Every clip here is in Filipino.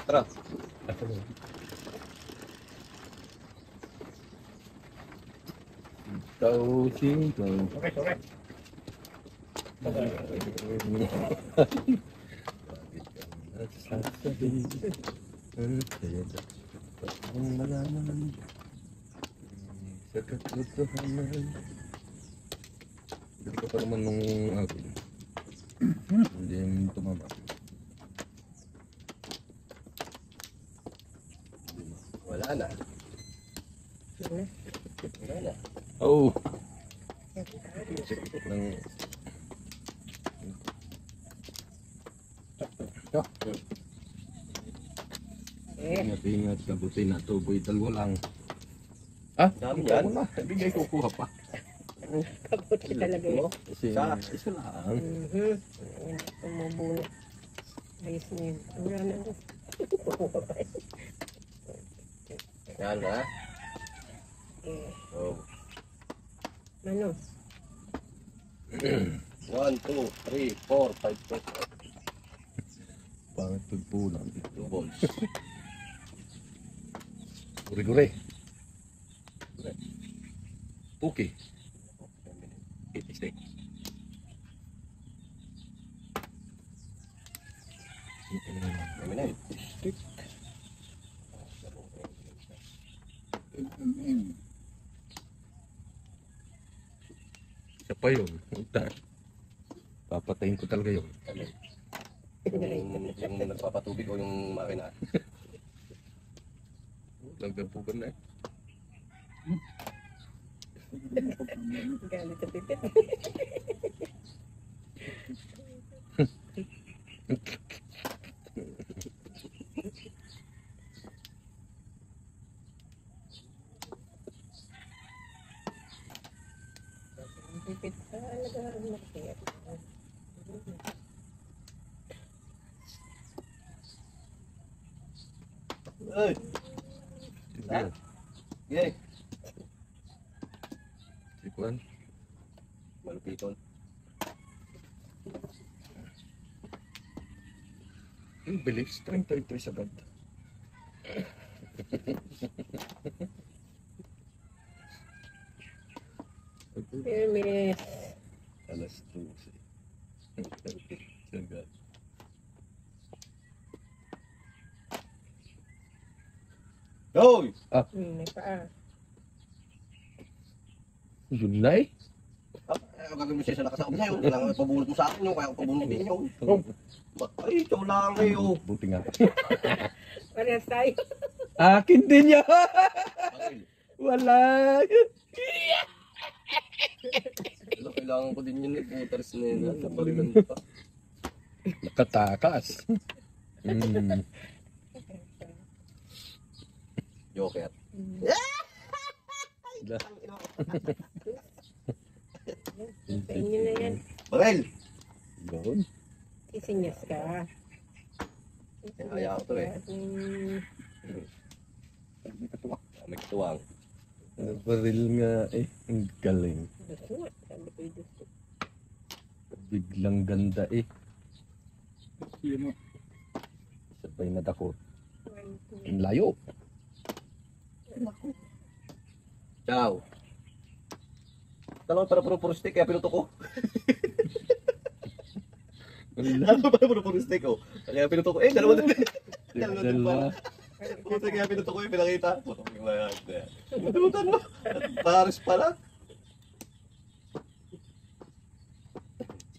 Tara. Tao cinco. Sorry. Ang malaman sa katotohanan. Hindi pa naman nung akin. Hindi yung tumama. Wala na. Wala na. Oh! Sikot ng... Ingat-ingat, kabuti na tuboy, dalawa lang. Ah? Dami yan. Wala, bigay ko kuha pa. Kabuti talaga yun. Kasi isa lang. Tumubunot. Ayos na yun. Wala na. Yan na. Oh. Ano? 1, 2, 3, 4, 5, 6, Pangit pagpunan. 2 balls. Gure-gure. Okay. Stay. Kami na. Isa pa yun. Papatayin ko talaga yun. Yung nagpapatubig o yung makina. Nagdapugan na eh. Galit sa pipit. Pipit pa. Nag-aaral na kaya. Ay! Ha? Yay! Sikuan. Malupiton. Ang bilis. 33 sagad. Permis. Alas 12. Sagad. Hoy! May paa. Yun na eh. Ayaw gagawin mo siya sa nakasakop niya yun. Kailangan pabunot mo sa akin yun. Kaya ako pabunutin yun. Ay, ito lang kayo. Buti nga. Parehas tayo. Akin din yan. Wala. Kailangan ko din yun. Putters na yun. Nabalikan pa. Nakatakas. Joker. Sa inyo na yan. Barel! Doon. Isinyas ka. Ayaw ko to eh. May katuwang. Baril nga eh. Ang galing. Gusto nga. Sabi ko yung gusto. Biglang ganda eh. Sabay na dako. Ang layo. Ciao. Dalawa para puro stick kaya pinuto ko. Dalawa para puro steak ko. Kaya pinuto ko. Dalawa din. Dalawa. Puta kaya pinuto ko yung pinakita. Puto ko yung lahat. Matutan mo. Paris pala.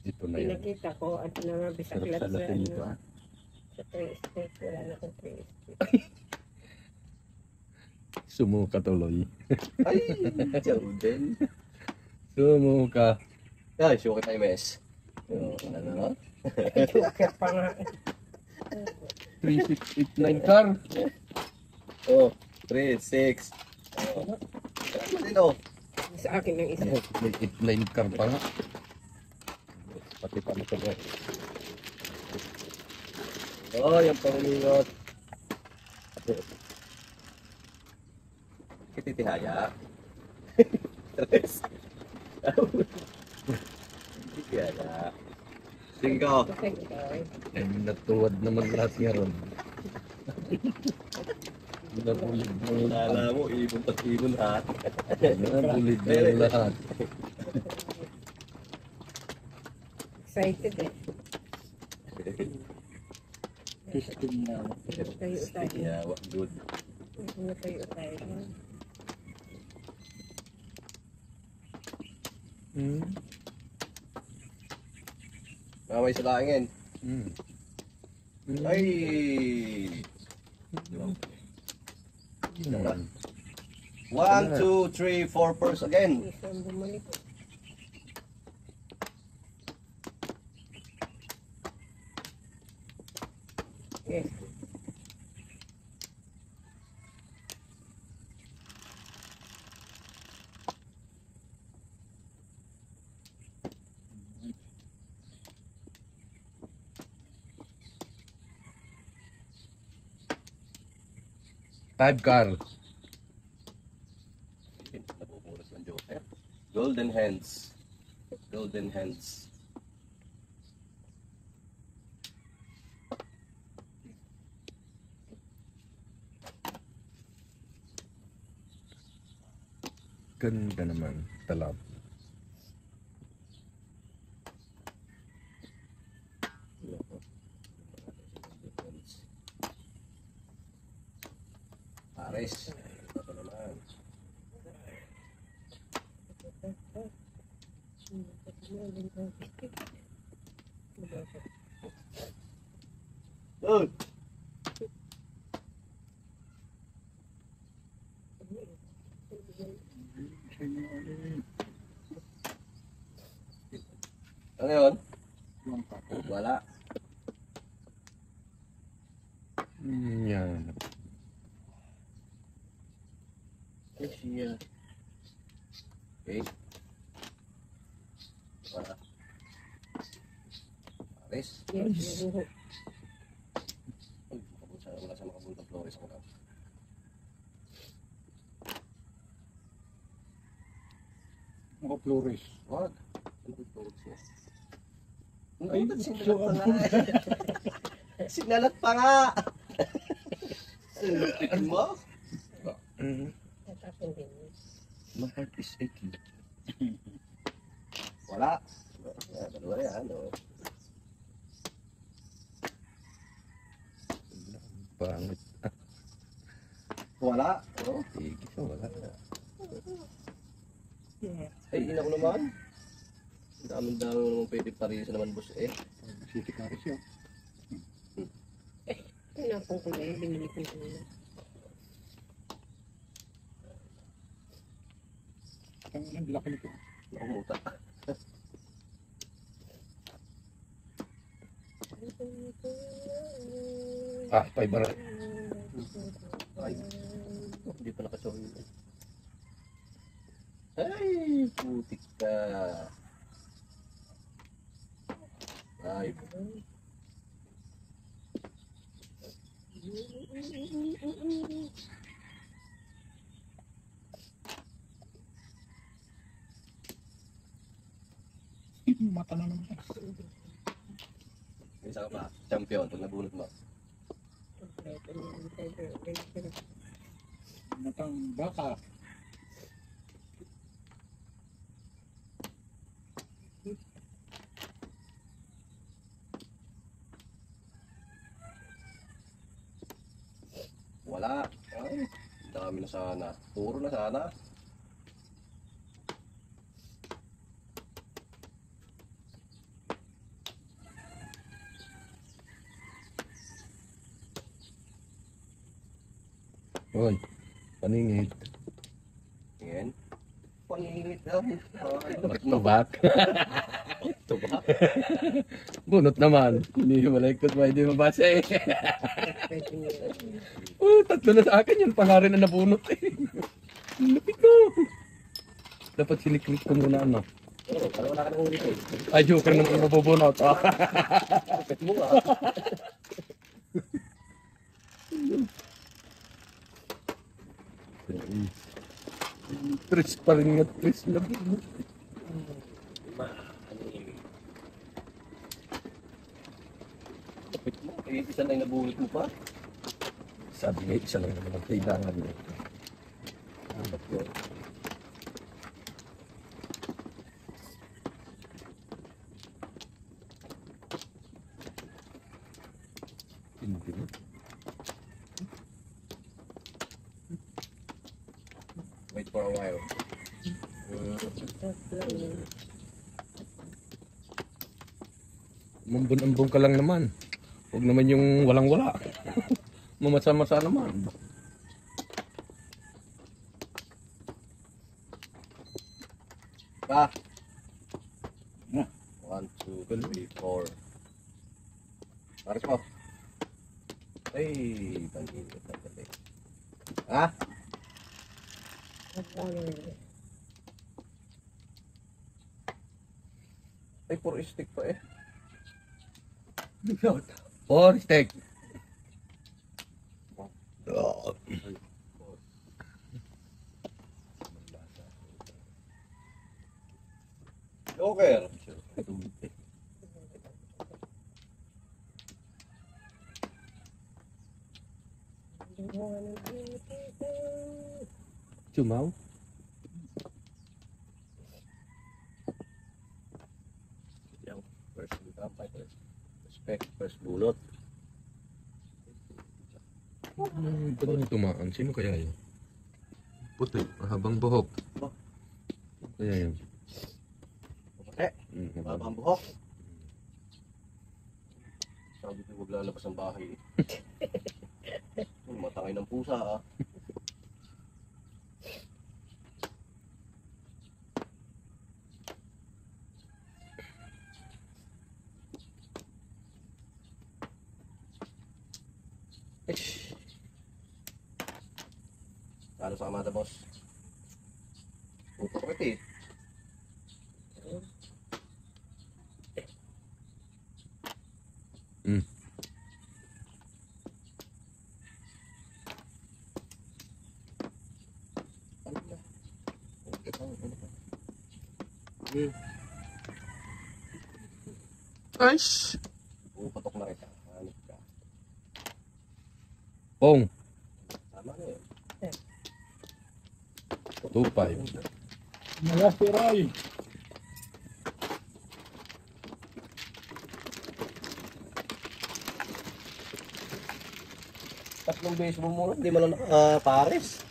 Ito na yan. Pinakita ko at nabisaklat Sarap sa sa latin ito ano. ah. Sa 3 steak. Wala na kong 3 steak. Sumuka tuloy. Ay, Jordan. Sumuka. Ay, sukat tayo mes. Ano? Joker pa nga. 3689 car. Oh, 3, 6. Oh. Sino? Sa akin ang isa. 89 car pa nga. Pati pa mo ito. Oh, yung pangulingot. Kititihaya. Tres. Kititihaya. Tingko. Kasi ikaw eh. Ay, natuwad naman lahat nga ron. Nabulid mo Kala mo, ibon at ibon ha. Nabulid mo lahat. Excited eh. Testing na. Tayo tayo. Yeah, what good. Tayo tayo. Hmm. Mamay sa langin. Hmm. Ay! Hmm. 1, 2, 3, 4 purse again. Isang bumalik. Yes. Five car. Nabubulas ng Joseph. Golden hands. Golden hands. Ganda naman. Talab. Pares. Ito naman. Good. Ano yun? Wala. Yan. Siya. Okay. Wala. Pares. Yes. Uy, wala sa makabuntang Flores ako lang. Mga flores. Wag. Ano yung Flores mo? Ay, Ay, sinalat pa nga. Sinalat pa nga. Sinalat mo? Tatapon din. My heart is aching. Wala. Dalawa yan. Oh. Pangit. Wala. Oh. Tigis na wala. Ay, ina ko naman. Ang dami-dami naman pwede parisan naman, boss eh. City Caris yun. Tinapon ko na yun. Binili ko na. Ang laki nito. Nakumuta. Ah, five bar. Ay, hindi pa nakashow yun. Ay, putik ka. Ay, Mata na naman. isa ka pa. Champion, pag nabunot mo. Matang baka. Wala. Ay, dami na sana. Puro na sana. Hoy, paningit. Yan. Paningit lang. Tubak. Tubak. Bunot naman. Hindi malaikot ba, hindi mabasa eh. Pwede niya. Oh, tatlo na sa akin yun. Pangarin na nabunot eh. Lapit ko. Dapat siliklik ko muna ano. Ano wala ka nang ulit eh. Ay, joker naman mabubunot. Ah. Kapit mo nga. Tris pa rin nga. Tris na. Lupit mo. Eh, isa na yung nabunot mo pa. Sabi nga, isa lang naman ang kailangan mo. Dapat yun. Hindi mo. Wait for a while. Mambun-ambon ka lang naman. Huwag naman yung walang-wala. Mamasa-masa naman. Pa! Na. 1, 2, 3, 4. Paris mo. Ay, pag-init na galing. Ha? Ay, puro stick pa eh. Or steak. Joker. Chumaw. Yang first apa itu? Respect first bulot. Ito na tumaan. Sino kaya yun? Puti. Mahabang buhok. Kaya yun. Eh, Mahabang. mabang buhok. Sabi ko huwag lalabas ng bahay. Matangay ng pusa ah. Lalo sa kamada, boss. Puto ko eh. Aish! Pupatok na kita. Hanip ka. Pong. Tama na yun. 2-5. Malas si Ray. Tatlong beses mo muna, hindi mo lang naka-pares.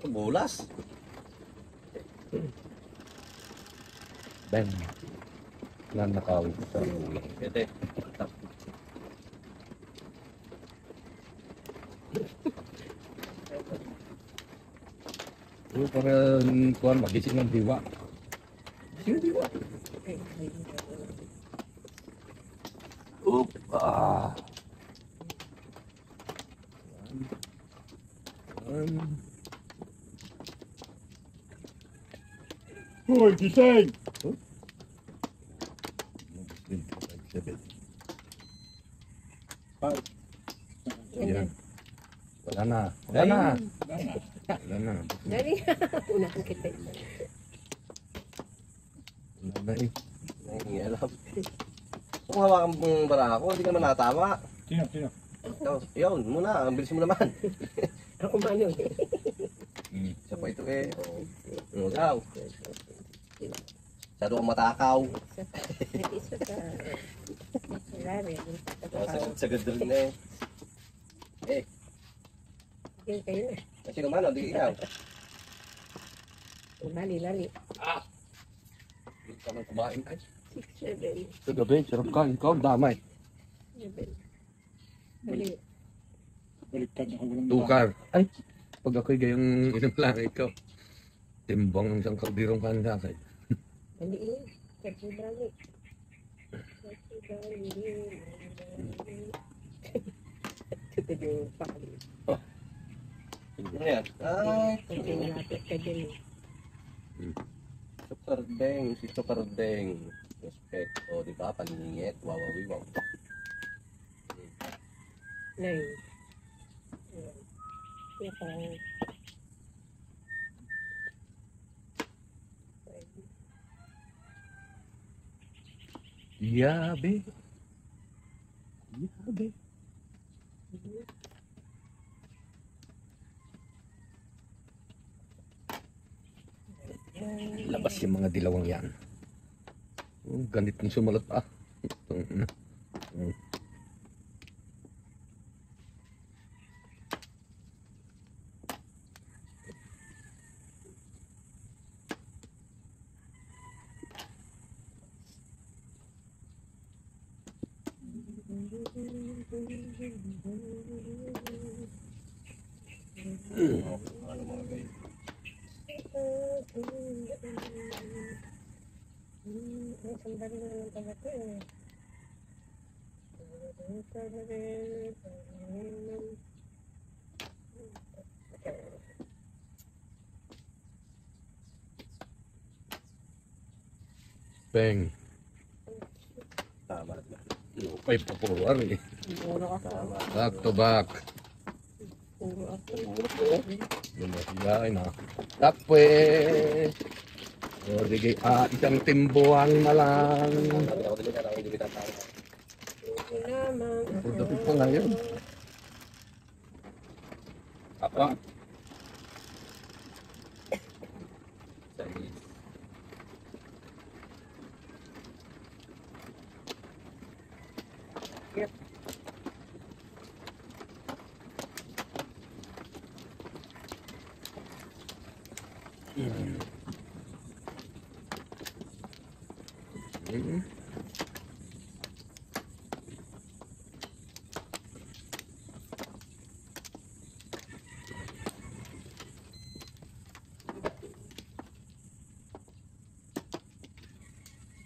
Bulas. Bang. Nanakawin ko sa ulang. Pwede. Para kuhan, magising ng diwa. Gising ng diwa. Oop! Ah! Hoy, gising! Five. Yan. Wala na. Wala na. Dana. Wala na. Dali. Unahan kita. Wala na eh. Hindi alam. Kung hawakan mong bara ako, hindi ka naman natama. Sino, sino? Yun, muna. Ang bilis mo naman. Ako mano. Isa pa ito eh. Ano daw? Masyado kang matakaw. Isa ka. Lari. Sagad rin na eh. Okay, kayo na. Kasi naman, hindi ikaw. Lali. Hindi ka nang kumain ay. 6, 7, Sa gabi, sarap ka. Ikaw, damay. 7. Dali. Baliktad ako walang Tukar. Ay, pag ako'y gayong inom lang ikaw. Timbang ng isang kaldirong kanin sa akin. Dali. Dali. Ito yung pakali. Ano yan? Ay, Kasi malapit ka dyan. Sukardeng. Si Sukardeng. Respect. O, di ba? Paningit. Wawawiwaw. 9. Yan pa. Yabe. Okay. Labas yung mga dilawang yan. Oh, ganit ng sumalot ah. Ano mga guys? Ang sandali na naman pala ito eh. Bang. Tama na. Ay, papuruan eh. Puro ako. Back to back. Puro ako. Lumasiyain na. Tapos. O, sige, isang timbuhan na lang. Sabi ako din ako hindi tatawag. Lamang. Pagdating pa ngayon. Apa?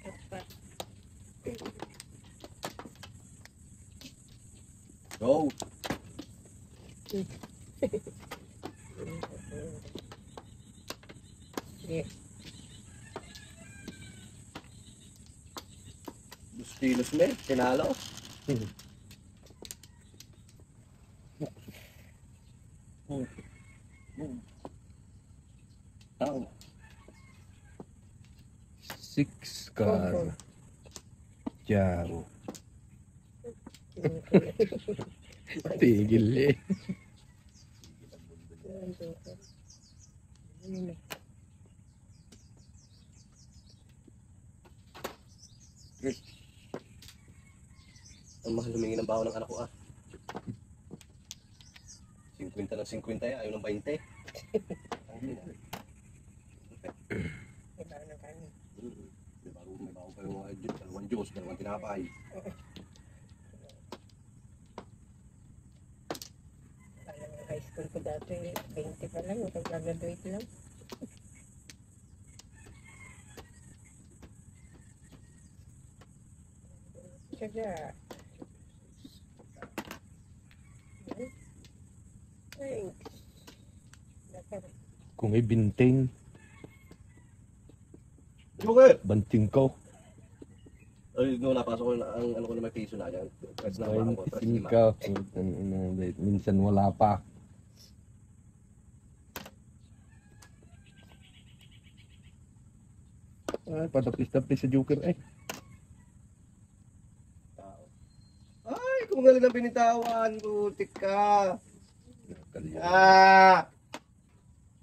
Apat. Go! Sige. 2 kilos na eh. Sinalo. Tao. 6 car. Jaro. Tigil eh. Ang mahal humingi ng baho ng anak ko ah. 50 ng 50 ayaw ng 20. Iba ng kanin. May bago kayo dalawang Diyos, dalawang tinapay. Alam mo, high school ko dati, 20 pa lang, pag-graduate lang. Kaya, thanks. Dapat, Kung may binting, Joker! banting ko. Ay, nung napasok ko na ang ano ko na may piso na yan. Press na ako, press lima. 25. Minsan wala pa. Ay, patapis-tapis sa Joker eh. Ay, kung galing ang binitawan, butik ka. Kalya. Ah!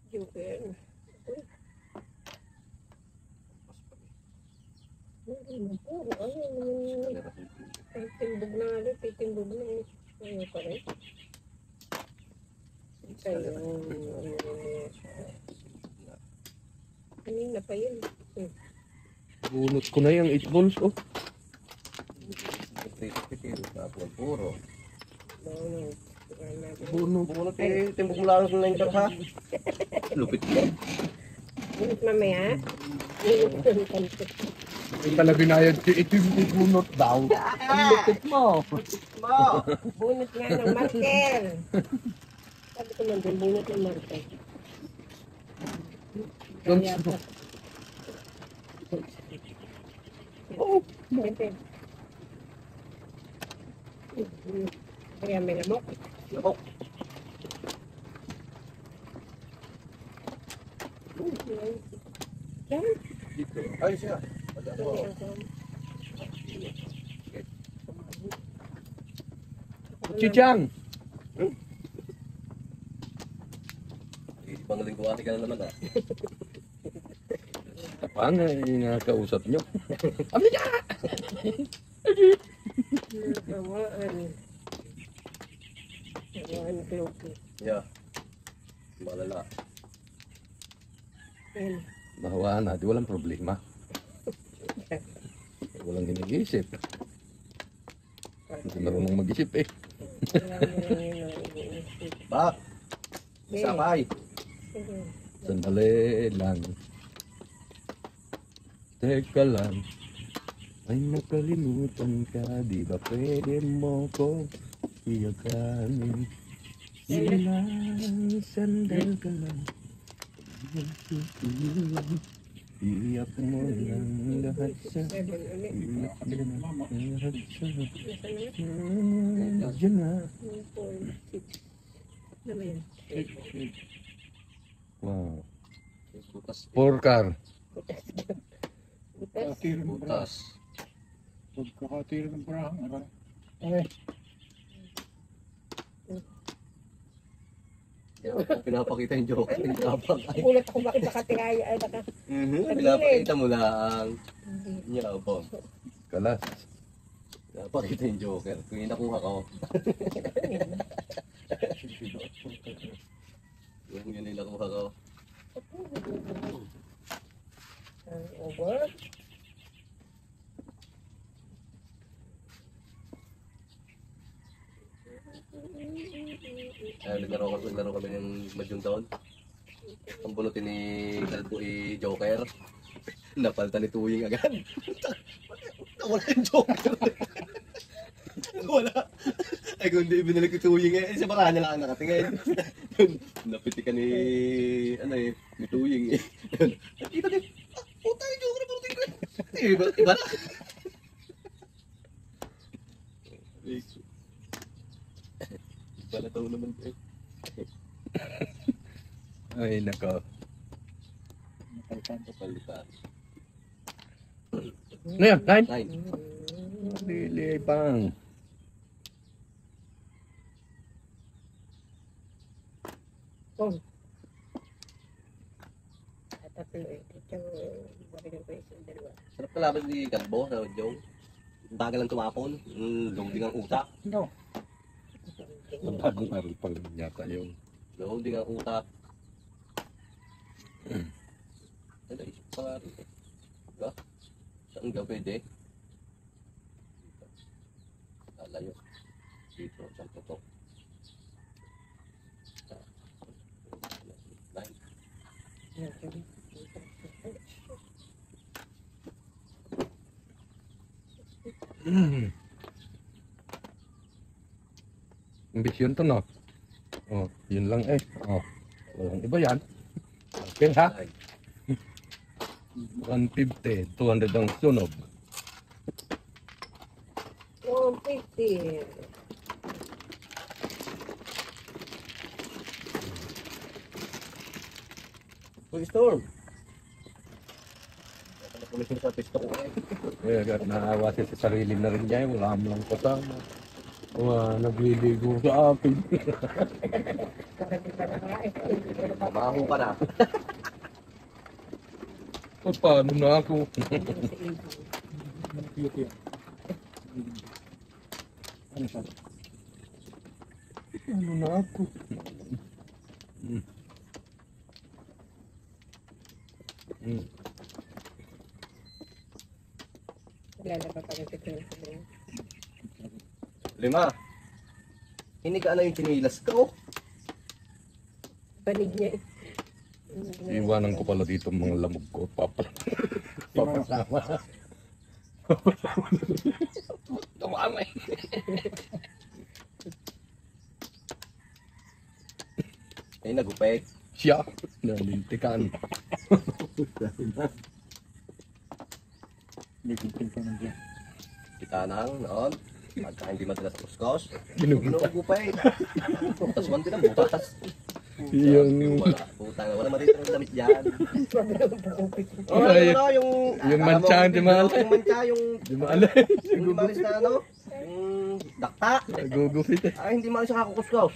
Joker. Puro, ay, timbog na nga rin, titimbog na eh. Ayaw ka rin. Kayo, kanina pa yun. Bunot ko na yung 8 balls oh. Puro. Bunot. Bunot eh, timbog mo lang sa inter ha. Lupit mo. Bunot mamaya. Yung pala binayad ko, ito yung bunot daw. Ang lupit mo. Mo! Bunot nga ng Markel. Sabi ko man din, bunot ng Markel. Kaya pa. Oh, Pwede. Kaya may lamok. Lamok. Yan. Dito. Ay, siya. Chichang! Pangaling kuwari ka na naman ah. Tapang nakakausap nyo. Amiga! Nakawaan. Nakawaan Cloky. Yeah. Malala. Yan. Mahawaan natin, walang problema. Walang iniisip. Hindi marunong mag-isip eh. Wala mo lang yun ang iniisip. Ba? Sabay. Sige. Sandali lang. Teka lang. Ay nakalimutan ka, di ba pwede mo ko iyakanin? Sige lang, sandal ka lang. Iyak mo lang lahat sa... Seven ulit. Iyak mo lang lahat sa... Nasaan na? Diyan na. 1.6. Ano ba yan? Wow. Butas. 4 car. Butas ka. Butas. Kakatira ng braha. Butas. Pagkakatira ng braha. Ay, Pinapakita yung joke. Ulat ako bakit nakatiraya. Ay, naka... Pinapakita mo lang. Hindi. Yeah, po. Kalas. Pinapakita yung joker. Kung yung nakuha ko. Yung yun yung nakuha ko. Over. Naglaro kami ng Madyong Taon. Ang bunutin ni Kalbo Joker. Napalitan ni Tuying agad. Wala yung Joker. Wala. Ay kung hindi ibinalik ni Tuying eh. Sa barahan niya lang ang nakatingin. Napitikan ni, ni Tuying eh. Nakita din. Puta yung Joker na bunutin ko eh. Iba na. Iba na taon naman eh. Ay nako. Kapalitan. Ano yan? 9? 9. Lili pang. Oh. Tatlo eh. Ito baril ko isa dalawa. Sarap kalaban ni Kalbo sa Joe. Bagal lang tumapon. Loading ang utak. no. Ang bagong aral pang yata yung. Loading ang utak. Ano isip pa nga rin. Diba? Saan ka pwede? Lalayo. Dito, saan po to? Line. Ambisyon to no? Oh, yun lang eh. Oh, walang iba yan. Okay ha? Line. 150, 200 ang sunog. 150. Uy, Storm! Nakulisin sa pisto ko eh. Eh, agad naawa siya sa sarili na rin niya. Wala mo lang kasama. Wala, nagliligo sa akin. Mamaho ka na. O, paano na ako? Cute yan. Ano siya? Paano na ako? Lalaba pa rin sa kanya. 5. Hinigaan na yung chinilas ko. Panig niya eh. Iwanan ko pala dito mga lamog ko. Papasama. Tumama eh. Ay, nagupit. Siya. Nalintikan. May gupil ka na dyan. Kita na noon. Pagka hindi madalas kuskos. Ginugupa. Ginugupit. Tapos man din ang butas. Yung... Wala matitira ng damit dyan. Ay, Yung yung mancha, di mahal. Yung mancha, yung Di maalay. yung malis na ano. Yung dakta. Nagugupit eh. Ay, hindi maalis ang kakukuskus.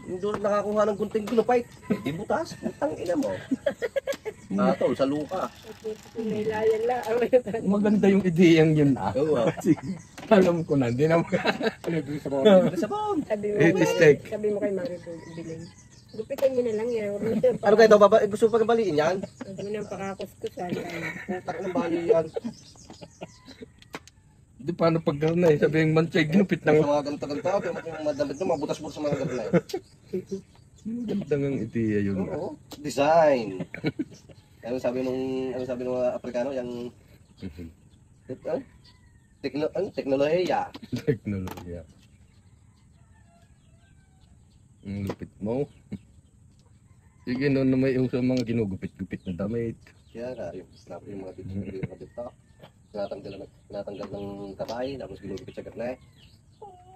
Hindi doon nakakuha ng gunting ginupait. Eh, di butas. Putang ina mo. Tol, sa luka. May layan lang. Maganda yung ideyang yun ah. Oo, ah. Alam ko na, hindi naman. Ano doon sa bawah? Sa bawang. Sabi mo, It is steak. sabi mo kay Mari bilhin. Gupitan niyo na lang yan. Ano kayo daw, gusto pa baliin yan? Sabi mo nang pakakuskusan. Putang ina bali yan. Di paano pag gano'n eh, sabi yung manchay, ginupit Sa ng mga ganito-ganito, yung madamit nyo, mabutas-butas sa mga ganito na yun. ganda ng ideya yun ah. Oo. Design. Ano sabi nung mga Afrikano, yung teknolohiya. Teknolohiya. Ang lupit mo. Sige, noon na may yung sa mga ginugupit-gupit na damit. Kaya nga, yung mga dito, tinatanggal ng kamay, tapos ginugupit sa garnay.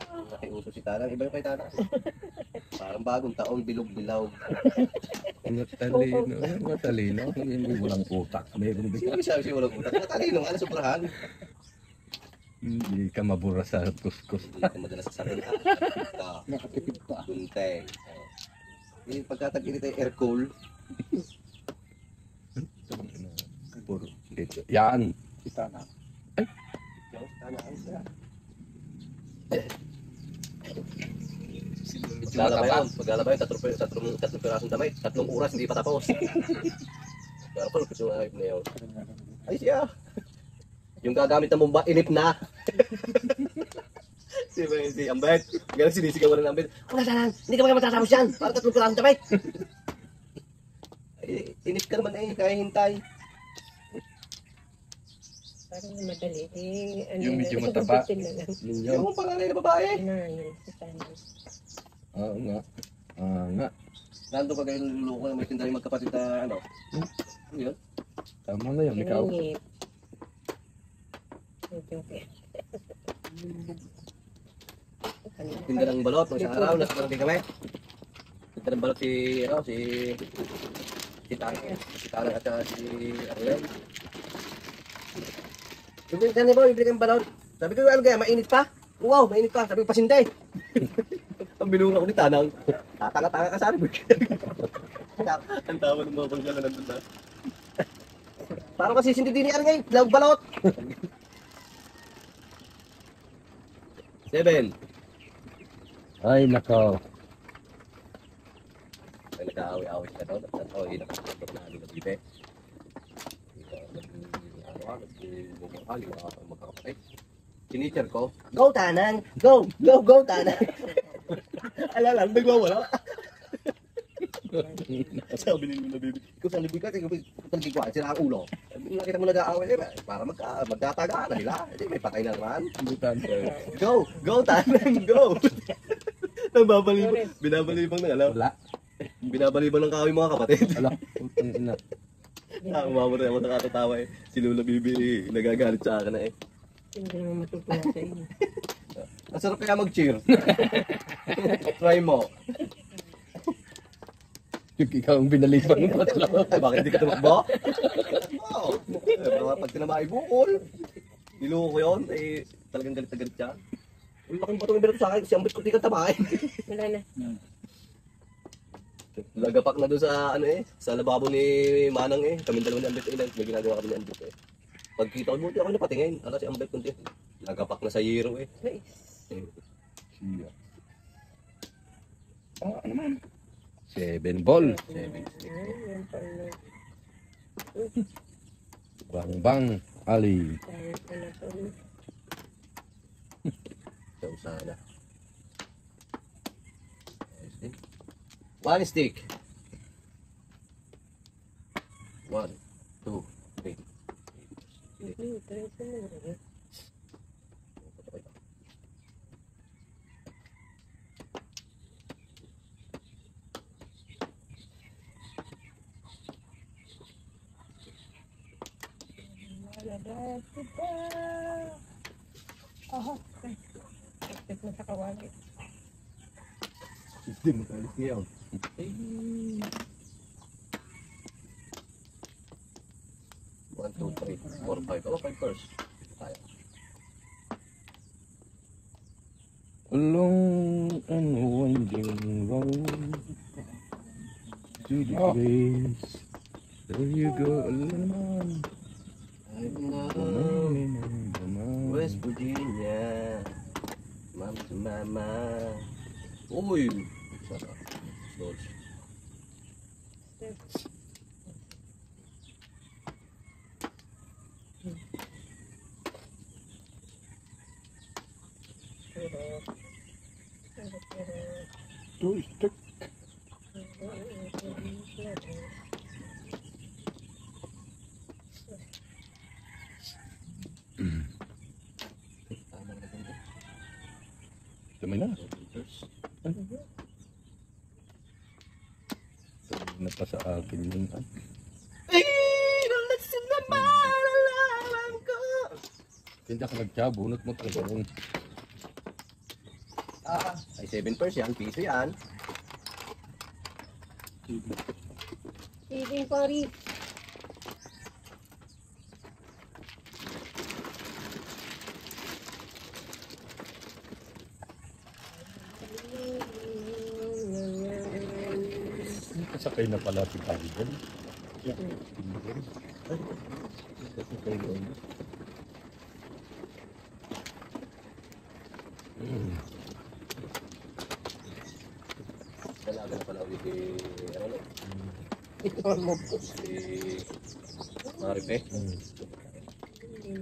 Nakiuso si Tanang, iba yung kay Tanang. Parang bagong taon, bilog-bilaw. Matalino. Hindi walang utak. Meron Sino din. sabi siya walang utak? Matalino, ano sobrahan? Hindi ka mabura sa kuskus. Hindi ka madalas sa salita. Nakatipid pa. Bunteng. Pagkatag-init ay air cool. Puro dito. Yan. Kita na. Paglalaba yun, tatlong pirasong damit, 3 oras, hindi pa tapos. Pero kung gusto mo na yun. Ay siya. Yung gagamit ng bomba, inip na. Si Ambet. Ganun sinisigawan ng Ambet. Wala talang, hindi ka matatapos yan. Para 3 pirasong damit. Ay, inip ka naman eh, kaya hintay. Parang madali. Eh, ano Yung na, medyo sa mataba. gupitin na lang. Ninyo. Yung panganay na babae. Na, yun. Sana. Oo nga. Nga. Nando ka kayo niluluko na may tindahan yung magkapatid na ano. Ano yun? Tama na yun. Ikaw. Ingit. Okay. Tinda ng balot, nung isang araw, nasa barangay kami. Tinda ng balot si Tanang at saka si Ariel. Bibili ka niyo, bibili kang balot. Sabi ko, ano kaya, mainit pa? Wow, mainit pa. Sabi ko, pasinde. Ang binunga ko ni Tanang. Tatanga-tanga ka sa akin. Ang tawa ng mga pangkala nandun na. Parang kasi sindi din ni Arngay, lag balot. 7. Ay, nakaw. Ay, nag-aaway-aaway ka doon. At nakasabot na aling nabite. Magkakapatid. Sinitcher ko, go Tanang! Go! Go! Go Tanang! Ala lang, nagwawala. Sabi ni Luna Baby, kung saan liboy ka, tagkikuhan, sila ang ulo. Nakita mo nag-aaway, para magtataga na nila. May patay na naman. Go! Go Tanang! Go! Binabalibang ng alam. Wala. Binabalibang ng kahoy mga kapatid. Wala. Putang ina. Umamatay ako nakakatawa eh. Si Lula Bibi nagagalit sa akin na eh. Hindi naman matutuwa sa inyo. Ang sarap kaya mag-cheer. Try mo. Yung ikaw ang binaliban ng patlo. Ay, bakit hindi ka tumakbo? Oo. Pag tinamay bukol. Niloko ko yun. Eh, talagang galit na galit siya. Uy, laking batong ibinato sa akin kasi ang bit ko di ka tamay. Wala na. Lagapak na doon sa ano eh, sa lababo ni Manang eh. Kami dalawa ni Ambet eh, may ginagawa kami ni Ambet eh. Pagkita ko, buti ako napatingin. Ala si Ambet kundi. Lagapak na sa hero eh. Nice. Oo naman. 7 ball. 7. Yan pala. Bang bang. Ali. Kaya pala pala. So, sana. One stick. 1, 2, 3. Hindi, try ko na. Tek mo sa kawali. Hindi mo kalis ngayon. 1, 2, 3, 4, 5. Oh, 5 first. Tayo. Along and winding road to the place. There you go. Alam naman. I love West Virginia. Mama to mama. Uy! Sarap. Dodge. Two stick. Tama na ito. Dami na. Na pa sa akin yun. Inalasin naman alam ko. Hindi ka nagtya, bunot mo talaga yun. Ay 7 yan, piso yan. Sige, pari. Kasakay na pala si Calvin. Kasakay doon. Dalaga na pala ulit ano, Ito mo po. si Maripe.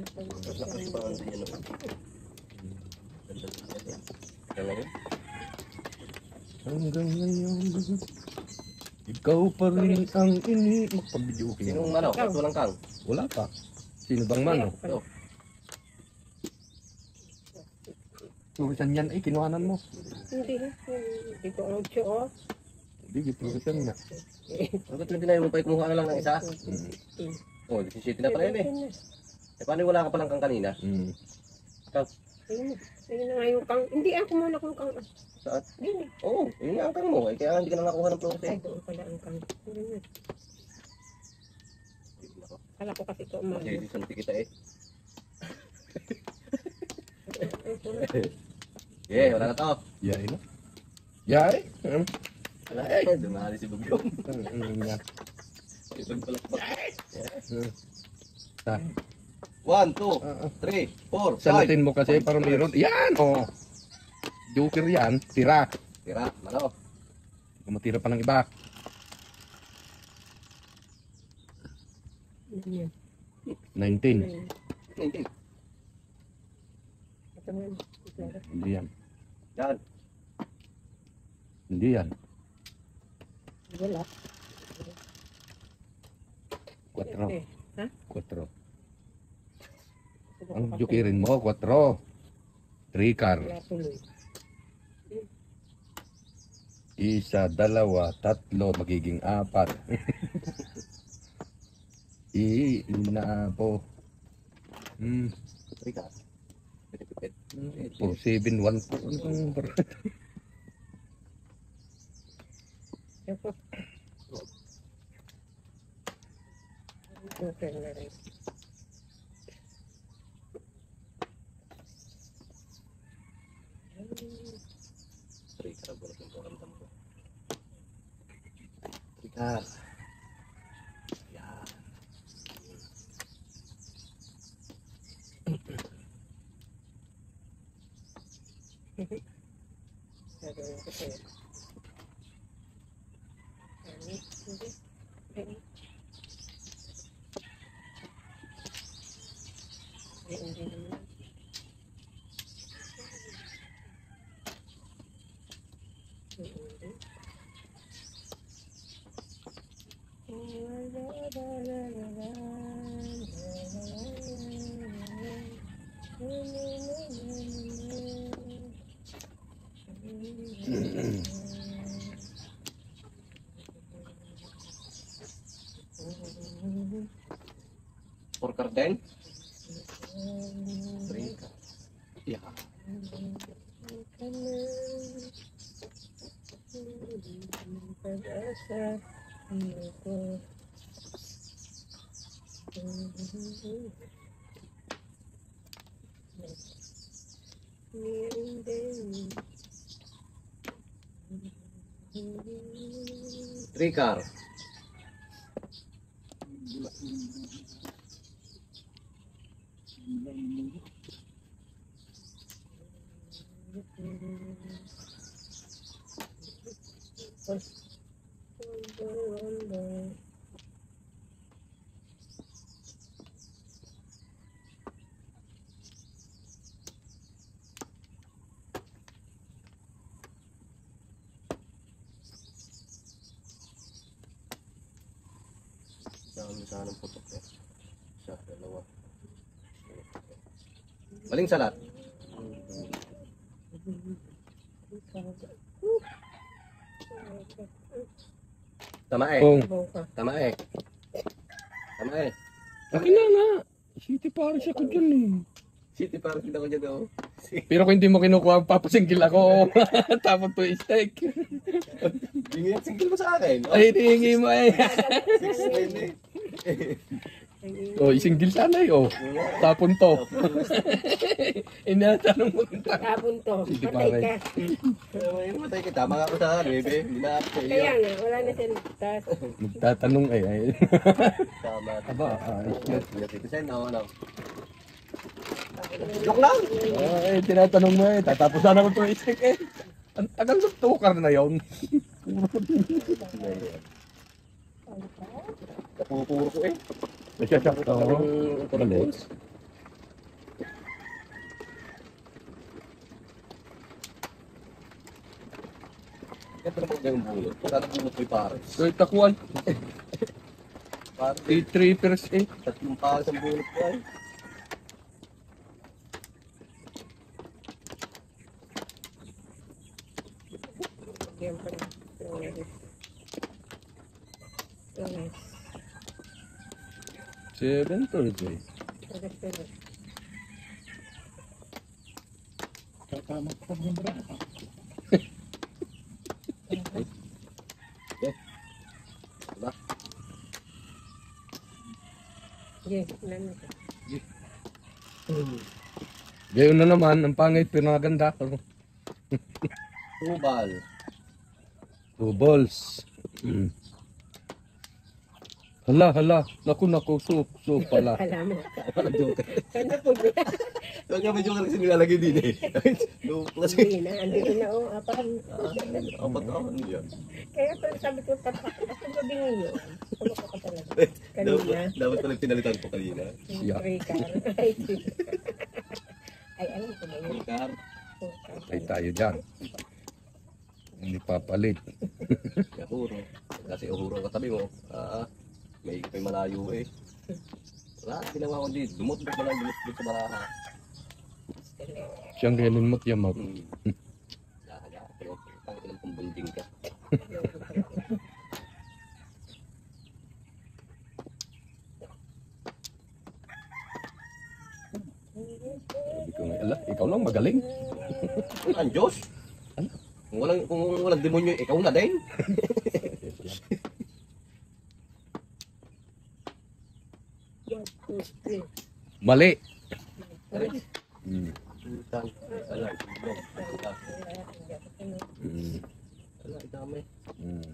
Tapos nakasipangan din yan. Kaya ngayon, Hanggang ngayon, ikaw pa rin ang magpabidyo ka. sinong mano? Ba't walang kang? Wala pa. Sino bang mano? Ito. Tulisan yan ay kinuhanan mo. Hindi. Hindi ko alam siya, oh. Hindi, tulisan nga. Bakit 29 mo pa kumuha na lang ng isa? Oh, 17 na pala yun eh. Eh paano yung wala ka palang kang kanina? Kang? Ayun na nga yung kang. Hindi, ako muna kung kang. Saan? Hindi. Oo, yun nga ang kang mo. Eh, kaya hindi ka na nakuha ng proses Ay, eh. doon pala ang kang. Kala ko kasi ito umano. Kasi santi kita eh. Yeah, wala na to. Yay na. Yay? Wala eh. Dumali si Bugyong. Nga. Isang palakpak. Ta. 1, 2, 3, 4, 5. Salatin mo kasi para mayroon. Yan! Oh. Joker yan. Tira. Tira, mano. Kung matira pa ng iba. Yan. 19. 19. Ito man. Hindi yan. Yan. Hindi yan. Wala. 4. Eh, ha? 4. Ang jokerin mo, 4. 3 car. Wala tuloy. 1, 2, 3, magiging 4. Ina po. 3 ka. Pipit. 4, 7, 1. Ano kang Ito. Okay na rin. Three car, bulat yung paramdam ko. 3 car. Yan. Gagawin ko sa'yo. Ano? Hindi. Ano? Hindi naman. Hindi. Four car din? 3 car. Yeah. Pag-asa ko. Meron din Tricar. Dami sana ng putok eh. Isa, dalawa. Maling salat. Tama eh. Kung, Tama eh. Tama eh. akin na nga. City Paris ako dyan eh. City parang kita ko dyan daw. Pero kung hindi mo kinukuha, papasinggil ako. Tapos to steak. Hingi at single mo sa akin. Ay, hihingi mo eh. 6-9 eh. Oh, isinggil sana eh. Oh. Tapon to. Inatanong mo rin tayo. Tapon to. Sige, Patay pare. ka. Matay kita. Mga ako sa akin, bebe. Hindi na ako sa iyo. Kaya nga, wala na siya tas. Magtatanong eh. Ay. Tama. Aba, Yes, citizen, no, no. Joke lang! Ay, tinatanong mo eh. Tatapos sana ko to steak eh. Ang tagal sa tukar na yun. Napupuro ko eh. Nasyasyak to. Mali. Ito na po yung bulot. Tatapulot ko yung pares. So, itakuan. Pares. 3% eh. Tatlong pares ang bulot ko ay. Yan pa rin. Okay. 7 Thursday. Tatama ko pag gumra. Diba? Yes, namin. Gayon na naman, ang pangit pero maganda. Tubal. 2 balls. Mm. Hala. Naku, soup pala. Alam mo. Ano joke? Sana po ba? Huwag nga medyo kasi nilalagay din eh. No, kasi. Hindi na. Andito na o. Apakan. Apat ako ano yan. Kaya pala sabi ko, tapak. Ako gabi ngayon. Tumaka ka talaga. Kanina. Dapat pala pinalitan ko kanina. Siya. Rika. Ay, alam ko ba yun? Car. Ay tayo dyan. Hindi papalit. Uhuro. Kasi uhuro ang katabi mo. May malayo eh. Wala, ginawa ko din. Dumot mo lang, dumot sa baraha. Siyang ganin mo't yamag. Lahaga. Pero pang ilang pambunding ka. Sabi ko nga, ala, ikaw lang magaling. Ang Diyos? Kung walang demonyo, ikaw na din. Mali. Mm. Ala, idamay. Mm.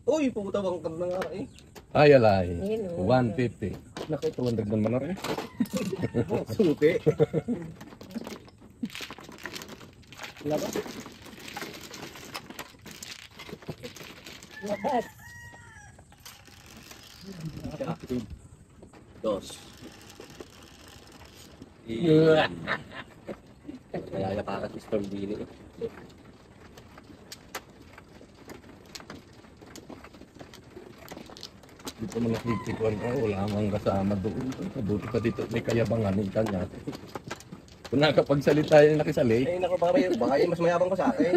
Uy, pupunta bang ka na nga eh. Ay, alay. Ayun, oh. 150. Naku, 200 naman na rin. Suki. Labas. Dos. Kaya para si Storm Dini. Dito mo nakikikuan ka, wala kang kasama doon. Mabuti pa dito, may kayabangan yung kanya. Kung nakapagsalita yung nakisali, Ay, naku, baka yung mas mayabang ko sa akin.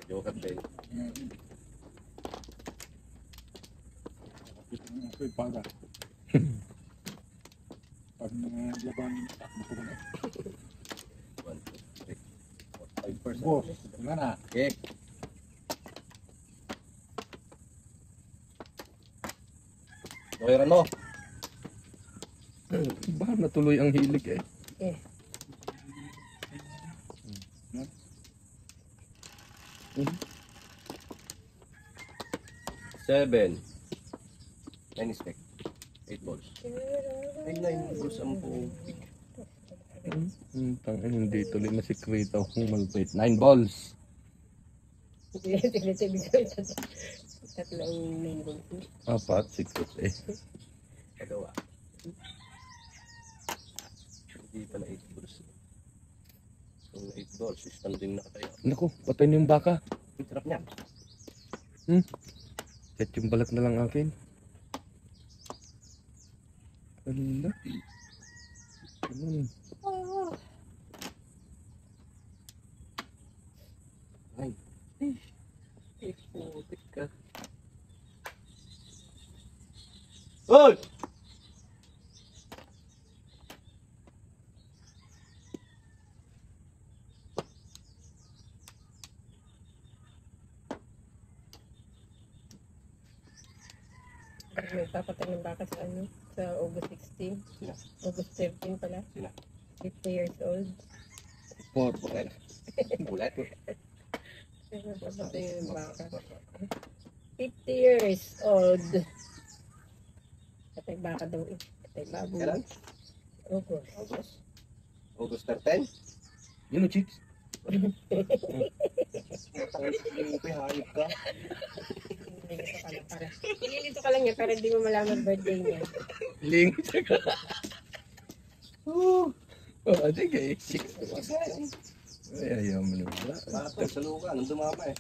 Joke at Ben. Ako'y paga. Pag nalaban, takbo ko na. 1, 2, 3, 4, 5%. Boss, wala na. Okay. Bayaran mo. ba natuloy ang hilig eh. Eh. 7. 9 is spec. 8 balls. Ay, 9 balls ang buong pick. Hindi tuloy na sikrito kung malupit. 9 balls. Tatlong main goal. 4, 6, eh. Kagawa. Hindi pala 8 balls. Kung 8 balls, stand din nakatayo. Naku, patay na yung baka. Ang sarap niya. Set yung balat na lang akin. Ala. Ay. Ay, putik ka. Hoy! May papatay ng baka sa ano? Sa August 16. Sino? August 13 pala. Sino? 50 years old. Bulat. Bulat. May papatay ng baka. 50 years old. Patay baka daw eh. Patay baboy. Kailan? August. August. August 13? Yun o, chicks. Hayop ka. Nililito ka lang niya para hindi mo malaman birthday niya. Ling. Oh, sige. Ay, ayaw mo na wala. Bakit sa luka? Nung dumama eh.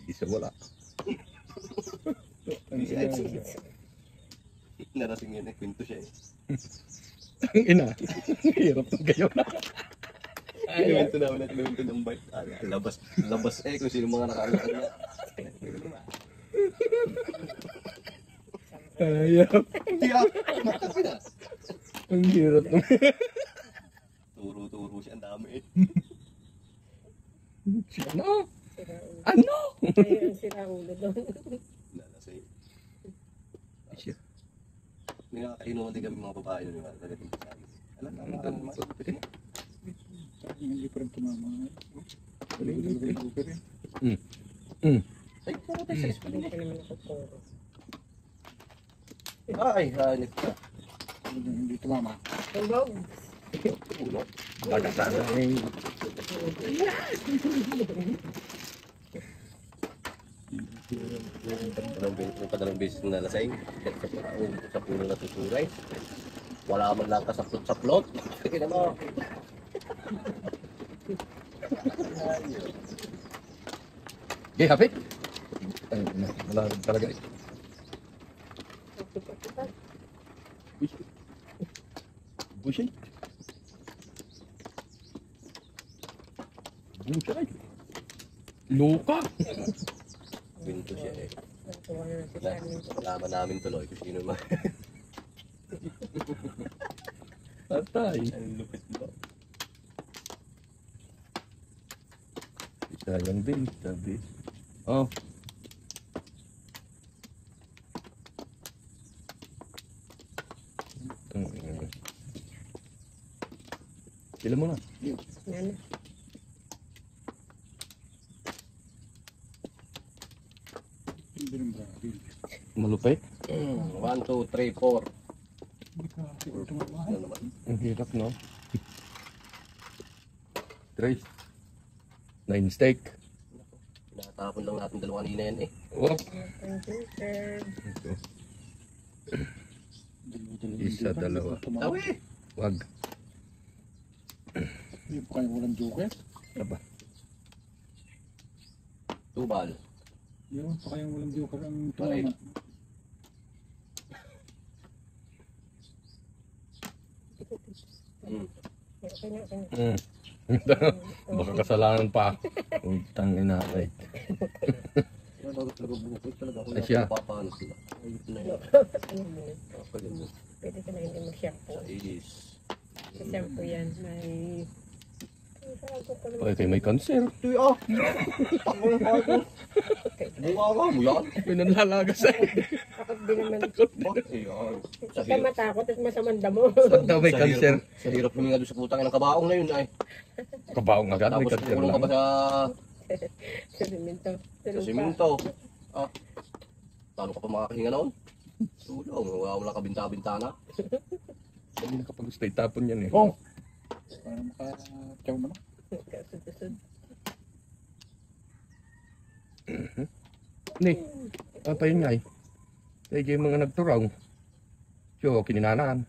Isa wala. Narasing yun eh. Kwento siya eh. Ang ina. Hirap ng gayon. Kwento namin at kwento ng bike. Labas. Labas eh kung sino mga nakakita niya. Ayaw. Tiyak! Matabi na. Ang hirap ng... Turo-turo siya. Ang dami eh. Ano? Sira ulo. Ano? Ayun, sira ulo doon. Nalasay. Siya. May nakakainuman din kami mga babae nun. Nagating sa akin. Alam naman. Hindi pa rin tumama. Ay, puro tayo sa school. Hindi pa naman ako puro. Ay, hanip ka. Hindi tumama. Tumbog. Ulo. Baka sana eh. Padalang beses na nalasing. Sa puno na tuturay. Wala man lang kasaplot-saplot. Kaya mo. Okay, happy? Ay, wala rin talaga eh. Bullshit. Bullshit. Luka. Kwento siya eh. Natuwa na si Carmen. Nalaman namin tuloy kung sino man. Tatay. Ang lupit mo. Sayang din, sabi. Oh. Sila mo na. Yan. Hindi rin brabe. Malupit. 1, 2, 3, 4. Hindi ka tumama. Ano naman? Ang hirap, no? Trace. 9 steak. Nakatapon lang natin dalawa kanina yan eh. Wop. Thank you, sir. Ito. Isa, dalawa. Tawi! Wag. Hindi pa kayo walang joker. Aba. Tubal. Yun pa kayo walang joker ang tumama. Okay na, okay na. Baka kasalanan pa. Utang ina ay. Ay, siya. Paano sila? Ayun na yun. Ano mo yun? Pwede mo. Pwede ka na hindi mag-shampoo. Sa is. Sa shampoo yan, may... Okay, may cancer. Tuy ah! Ako na pa ako. Bunga nga mo yan. May nanlalaga sa'yo. Takot din naman. Bakit yan? Sa Huwag ka matakot at masamang damo. Pagka may cancer. Sa hirap huminga doon sa putang ng kabaong na yun ay. Kabaong agad, may Tapos cancer kukulong ka lang. pa sa Sa simento. simento. Talo ka pa makakahinga noon. Tulong, wala ka binta-bintana. Hindi na kapag gusto itapon yan eh. Oh! Para maka-chow mo na. Kasud-kasud. Ni, apa yun nga eh. Kaya yung mga nagturaw. So, kininanaan.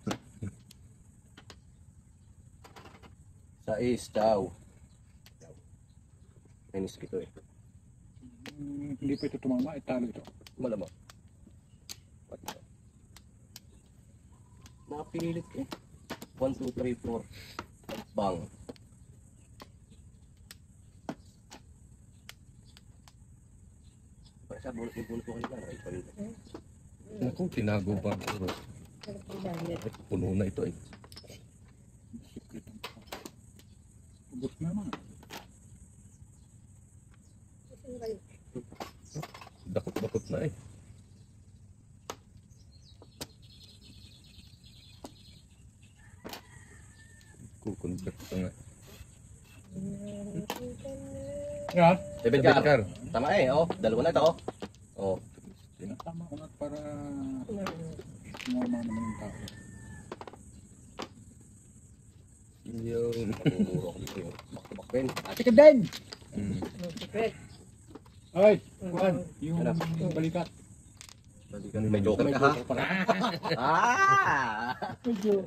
Sa chow. Inis ito eh. Hindi pa ito tumama, italo ito. Malamang. Napilit eh. 1, 2, 3, 4. Bang. Sa bunot ko kanina. Nakaipalit. Naku, tinago pa. Pero Sarap ang damit. puno na ito eh. Sikret ang ubos na naman. Dakot-dakot na eh. Kukontak ko nga. Yan. David David Car. Car. Tama eh. Oh, dalawa na ito. Oh. Oh. Tinatama ko na para sumama naman yung tao. Yung... Mamumuro ko dito yung bakbakben. Ate din! Secret. Ay! Kuhan! Yung balikat. May joker ka ha? Ah! Medyo.